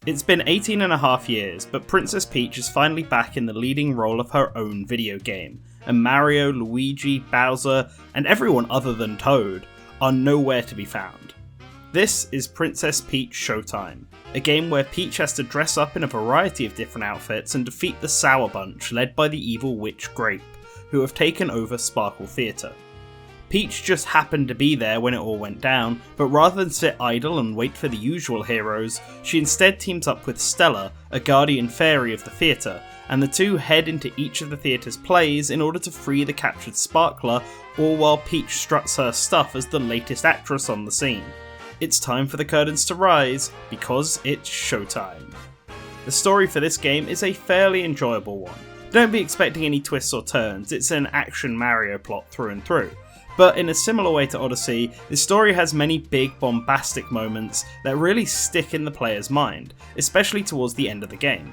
It's been 18.5 years, but Princess Peach is finally back in the leading role of her own video game, and Mario, Luigi, Bowser, and everyone other than Toad are nowhere to be found. This is Princess Peach Showtime, a game where Peach has to dress up in a variety of different outfits and defeat the Sour Bunch led by the evil witch Grape, who have taken over Sparkle Theatre. Peach just happened to be there when it all went down, but rather than sit idle and wait for the usual heroes, she instead teams up with Stella, a guardian fairy of the theatre, and the two head into each of the theatre's plays in order to free the captured Sparkler, all while Peach struts her stuff as the latest actress on the scene. It's time for the curtains to rise, because it's showtime. The story for this game is a fairly enjoyable one. Don't be expecting any twists or turns, it's an action Mario plot through and through. But in a similar way to Odyssey, this story has many big bombastic moments that really stick in the player's mind, especially towards the end of the game.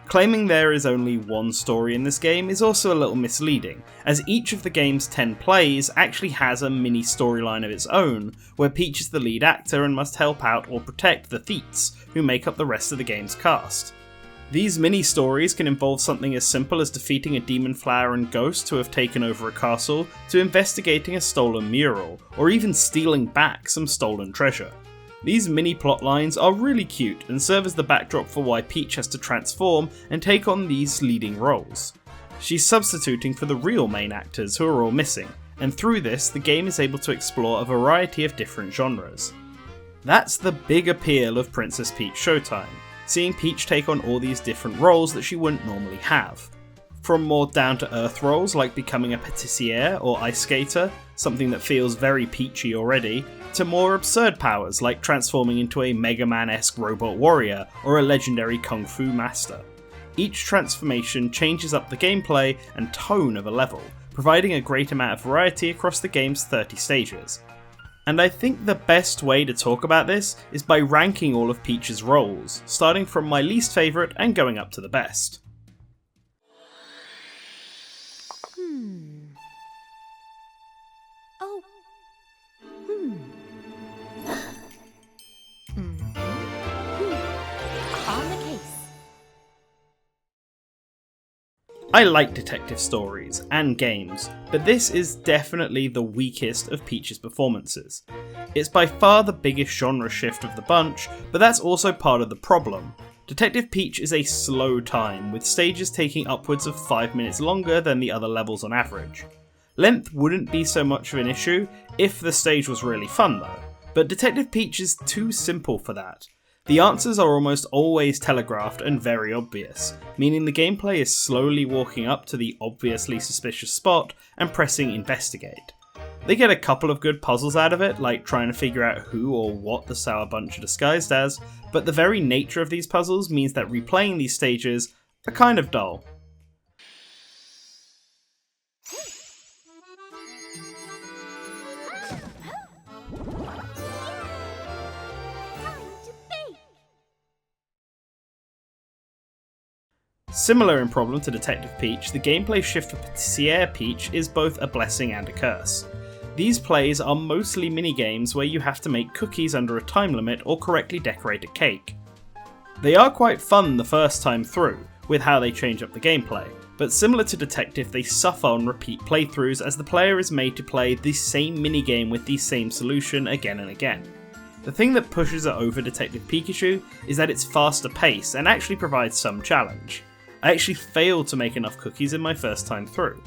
Claiming there is only one story in this game is also a little misleading, as each of the game's 10 plays actually has a mini storyline of its own, where Peach is the lead actor and must help out or protect the Theets, who make up the rest of the game's cast. These mini-stories can involve something as simple as defeating a demon flower and ghost who have taken over a castle, to investigating a stolen mural, or even stealing back some stolen treasure. These mini plotlines are really cute and serve as the backdrop for why Peach has to transform and take on these leading roles. She's substituting for the real main actors who are all missing, and through this the game is able to explore a variety of different genres. That's the big appeal of Princess Peach Showtime, seeing Peach take on all these different roles that she wouldn't normally have. From more down-to-earth roles like becoming a patissiere or ice skater, something that feels very peachy already, to more absurd powers like transforming into a Mega Man-esque robot warrior or a legendary kung fu master. Each transformation changes up the gameplay and tone of a level, providing a great amount of variety across the game's 30 stages. And I think the best way to talk about this is by ranking all of Peach's roles, starting from my least favourite and going up to the best. On the case. I like detective stories and games, but this is definitely the weakest of Peach's performances. It's by far the biggest genre shift of the bunch, but that's also part of the problem. Detective Peach is a slow time, with stages taking upwards of 5 minutes longer than the other levels on average. Length wouldn't be so much of an issue if the stage was really fun though, but Detective Peach is too simple for that. The answers are almost always telegraphed and very obvious, meaning the gameplay is slowly walking up to the obviously suspicious spot and pressing investigate. They get a couple of good puzzles out of it, like trying to figure out who or what the Sour Bunch are disguised as, but the very nature of these puzzles means that replaying these stages are kind of dull. Similar in problem to Detective Peach, the gameplay shift for Patissiere Peach is both a blessing and a curse. These plays are mostly minigames where you have to make cookies under a time limit or correctly decorate a cake. They are quite fun the first time through, with how they change up the gameplay, but similar to Detective they suffer on repeat playthroughs as the player is made to play the same minigame with the same solution again and again. The thing that pushes it over Detective Pikachu is that it's faster paced and actually provides some challenge. I actually failed to make enough cookies in my first time through.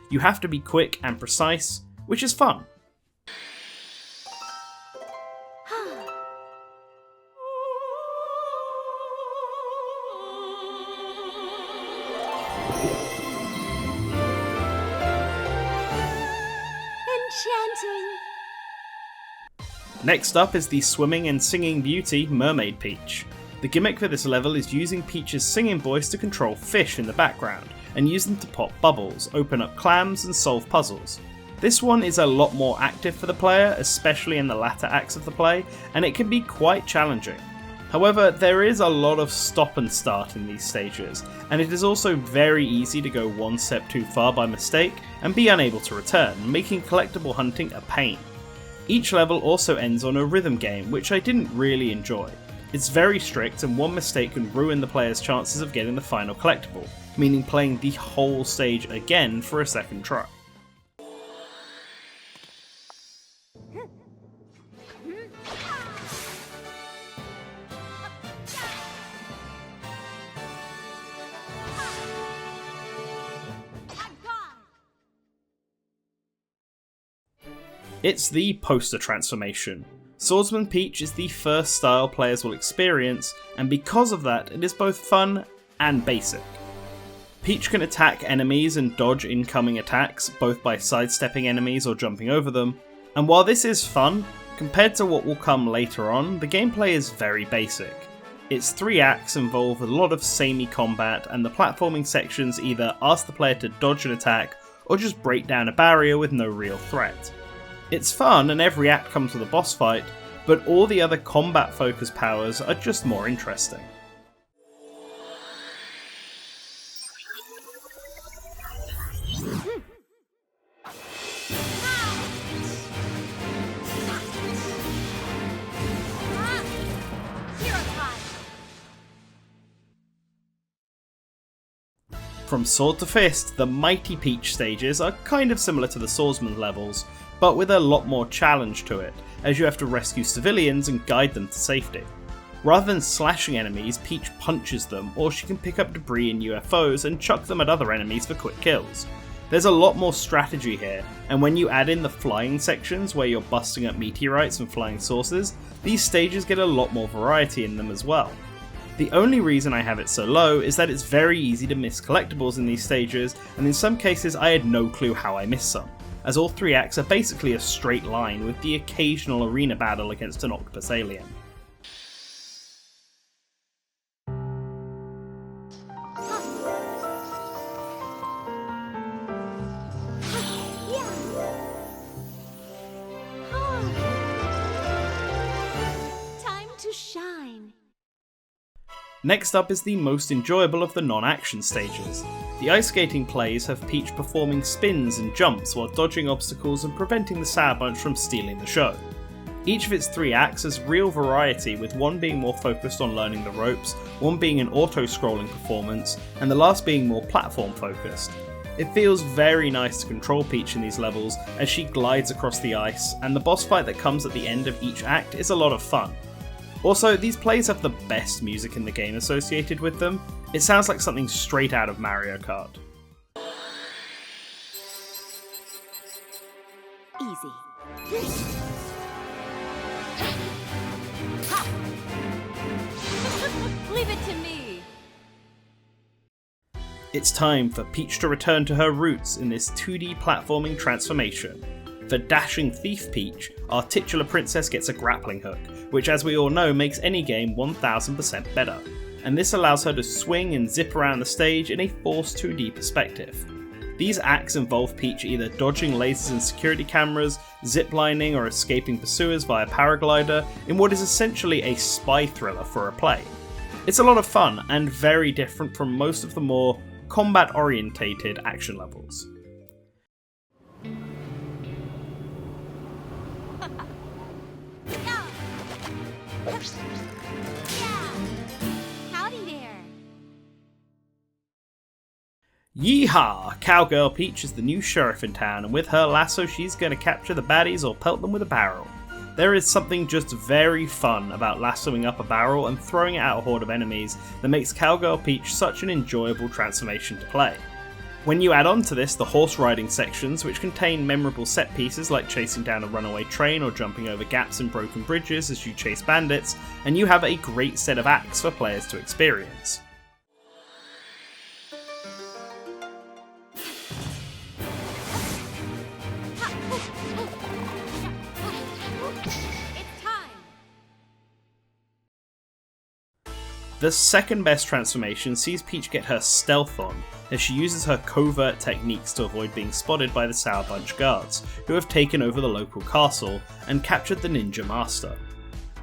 You have to be quick and precise, which is fun. Enchanting. Next up is the swimming and singing beauty Mermaid Peach. The gimmick for this level is using Peach's singing voice to control fish in the background, and use them to pop bubbles, open up clams, and solve puzzles. This one is a lot more active for the player, especially in the latter acts of the play, and it can be quite challenging. However, there is a lot of stop and start in these stages, and it is also very easy to go one step too far by mistake and be unable to return, making collectible hunting a pain. Each level also ends on a rhythm game, which I didn't really enjoy. It's very strict, and one mistake can ruin the player's chances of getting the final collectible, meaning playing the whole stage again for a second try. It's the poster transformation. Swordsman Peach is the first style players will experience, and because of that, it is both fun and basic. Peach can attack enemies and dodge incoming attacks, both by sidestepping enemies or jumping over them, and while this is fun, compared to what will come later on, the gameplay is very basic. Its 3 acts involve a lot of samey combat, and the platforming sections either ask the player to dodge an attack, or just break down a barrier with no real threat. It's fun and every act comes with a boss fight, but all the other combat focused powers are just more interesting. From sword to fist, the Mighty Peach stages are kind of similar to the Swordsman levels, but with a lot more challenge to it, as you have to rescue civilians and guide them to safety. Rather than slashing enemies, Peach punches them, or she can pick up debris in UFOs and chuck them at other enemies for quick kills. There's a lot more strategy here, and when you add in the flying sections where you're busting up meteorites and flying saucers, these stages get a lot more variety in them as well. The only reason I have it so low is that it's very easy to miss collectibles in these stages, and in some cases I had no clue how I missed some, as all 3 acts are basically a straight line with the occasional arena battle against an octopus alien. Time to shine. Next up is the most enjoyable of the non-action stages. The ice skating plays have Peach performing spins and jumps while dodging obstacles and preventing the Sour Bunch from stealing the show. Each of its 3 acts has real variety, with one being more focused on learning the ropes, one being an auto-scrolling performance, and the last being more platform focused. It feels very nice to control Peach in these levels as she glides across the ice, and the boss fight that comes at the end of each act is a lot of fun. Also, these plays have the best music in the game associated with them. It sounds like something straight out of Mario Kart. Easy. Leave it to me. It's time for Peach to return to her roots in this 2D platforming transformation. For dashing thief Peach, our titular princess gets a grappling hook, which as we all know makes any game 1000% better, and this allows her to swing and zip around the stage in a forced 2D perspective. These acts involve Peach either dodging lasers and security cameras, ziplining or escaping pursuers via paraglider in what is essentially a spy thriller for a play. It's a lot of fun and very different from most of the more combat orientated action levels. Howdy there. Yeehaw! Cowgirl Peach is the new sheriff in town, and with her lasso she's gonna capture the baddies or pelt them with a barrel. There is something just very fun about lassoing up a barrel and throwing it at a horde of enemies that makes Cowgirl Peach such an enjoyable transformation to play. When you add on to this the horse riding sections, which contain memorable set pieces like chasing down a runaway train or jumping over gaps and broken bridges as you chase bandits, and you have a great set of acts for players to experience. The second best transformation sees Peach get her stealth on, as she uses her covert techniques to avoid being spotted by the Sour Bunch guards, who have taken over the local castle and captured the ninja master.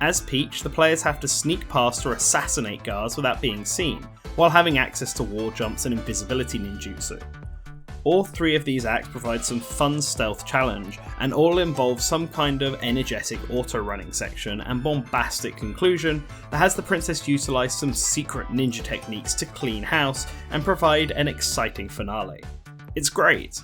As Peach, the players have to sneak past or assassinate guards without being seen, while having access to wall jumps and invisibility ninjutsu. All three of these acts provide some fun stealth challenge, and all involve some kind of energetic auto-running section and bombastic conclusion that has the princess utilise some secret ninja techniques to clean house and provide an exciting finale. It's great.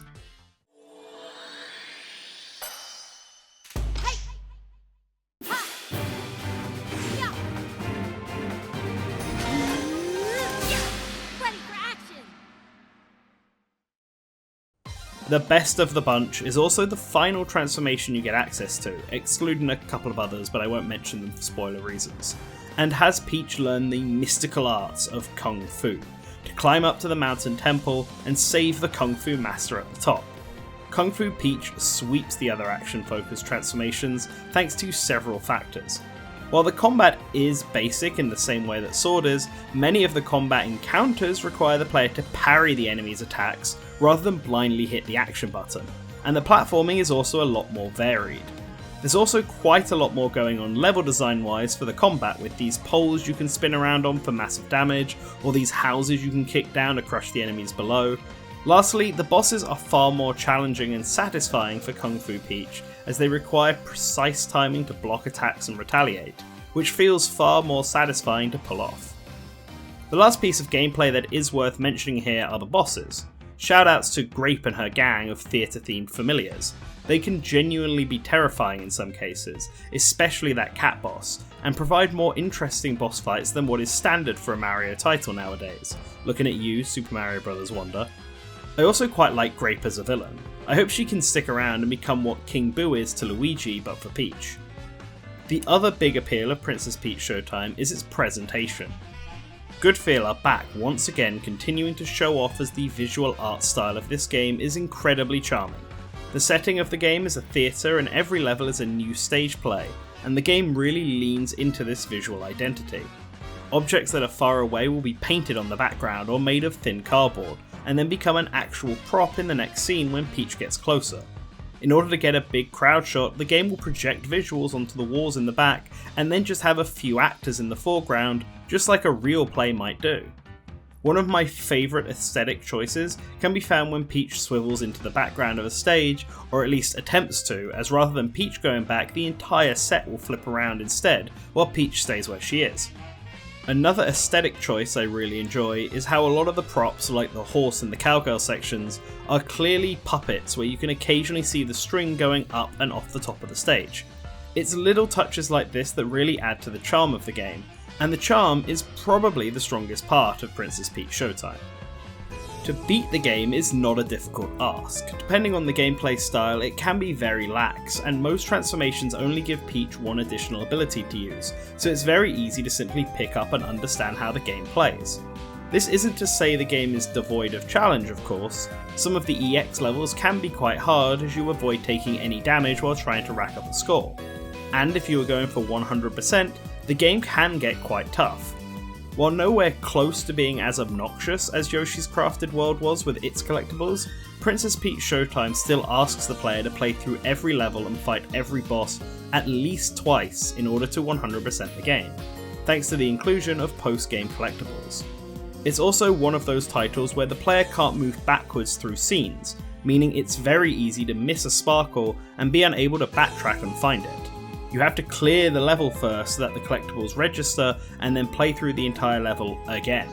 The best of the bunch is also the final transformation you get access to, excluding a couple of others, but I won't mention them for spoiler reasons, and has Peach learn the mystical arts of Kung Fu, to climb up to the mountain temple and save the Kung Fu master at the top. Kung Fu Peach sweeps the other action-focused transformations thanks to several factors. While the combat is basic in the same way that Sword is, many of the combat encounters require the player to parry the enemy's attacks rather than blindly hit the action button, and the platforming is also a lot more varied. There's also quite a lot more going on level design wise for the combat, with these poles you can spin around on for massive damage, or these houses you can kick down to crush the enemies below. Lastly, the bosses are far more challenging and satisfying for Kung Fu Peach, as they require precise timing to block attacks and retaliate, which feels far more satisfying to pull off. The last piece of gameplay that is worth mentioning here are the bosses. Shoutouts to Grape and her gang of theatre-themed familiars. They can genuinely be terrifying in some cases, especially that cat boss, and provide more interesting boss fights than what is standard for a Mario title nowadays. Looking at you, Super Mario Bros. Wonder. I also quite like Grape as a villain. I hope she can stick around and become what King Boo is to Luigi, but for Peach. The other big appeal of Princess Peach Showtime is its presentation. Good Feel are back once again, continuing to show off as the visual art style of this game is incredibly charming. The setting of the game is a theatre and every level is a new stage play, and the game really leans into this visual identity. Objects that are far away will be painted on the background or made of thin cardboard, and then become an actual prop in the next scene when Peach gets closer. In order to get a big crowd shot, the game will project visuals onto the walls in the back, and then just have a few actors in the foreground, just like a real play might do. One of my favourite aesthetic choices can be found when Peach swivels into the background of a stage, or at least attempts to, as rather than Peach going back, the entire set will flip around instead, while Peach stays where she is. Another aesthetic choice I really enjoy is how a lot of the props, like the horse and the cowgirl sections, are clearly puppets where you can occasionally see the string going up and off the top of the stage. It's little touches like this that really add to the charm of the game, and the charm is probably the strongest part of Princess Peach Showtime. To beat the game is not a difficult ask. Depending on the gameplay style, it can be very lax, and most transformations only give Peach one additional ability to use, so it's very easy to simply pick up and understand how the game plays. This isn't to say the game is devoid of challenge, of course. Some of the EX levels can be quite hard as you avoid taking any damage while trying to rack up a score. And if you are going for 100%, the game can get quite tough. While nowhere close to being as obnoxious as Yoshi's Crafted World was with its collectibles, Princess Peach Showtime still asks the player to play through every level and fight every boss at least twice in order to 100% the game, thanks to the inclusion of post-game collectibles. It's also one of those titles where the player can't move backwards through scenes, meaning it's very easy to miss a sparkle and be unable to backtrack and find it. You have to clear the level first so that the collectibles register, and then play through the entire level again.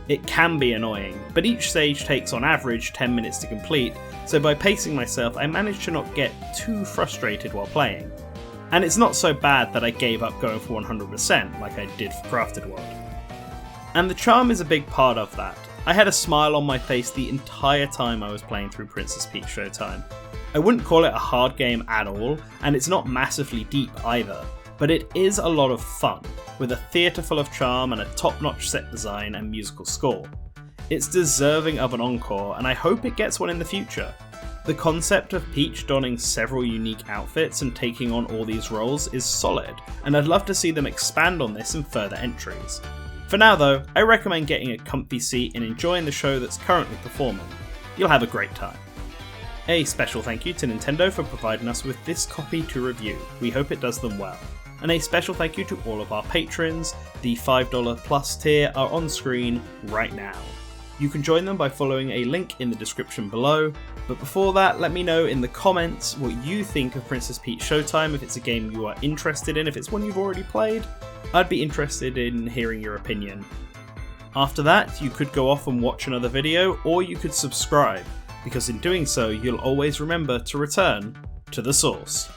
It can be annoying, but each stage takes on average 10 minutes to complete, so by pacing myself I managed to not get too frustrated while playing. And it's not so bad that I gave up going for 100% like I did for Crafted World. And the charm is a big part of that. I had a smile on my face the entire time I was playing through Princess Peach Showtime. I wouldn't call it a hard game at all, and it's not massively deep either, but it is a lot of fun, with a theatre full of charm and a top-notch set design and musical score. It's deserving of an encore, and I hope it gets one in the future. The concept of Peach donning several unique outfits and taking on all these roles is solid, and I'd love to see them expand on this in further entries. For now though, I recommend getting a comfy seat and enjoying the show that's currently performing. You'll have a great time. A special thank you to Nintendo for providing us with this copy to review. We hope it does them well. And a special thank you to all of our patrons. The $5 plus tier are on screen right now. You can join them by following a link in the description below, but before that, let me know in the comments what you think of Princess Peach Showtime, if it's a game you are interested in, if it's one you've already played. I'd be interested in hearing your opinion. After that, you could go off and watch another video, or you could subscribe, because in doing so, you'll always remember to return to the source.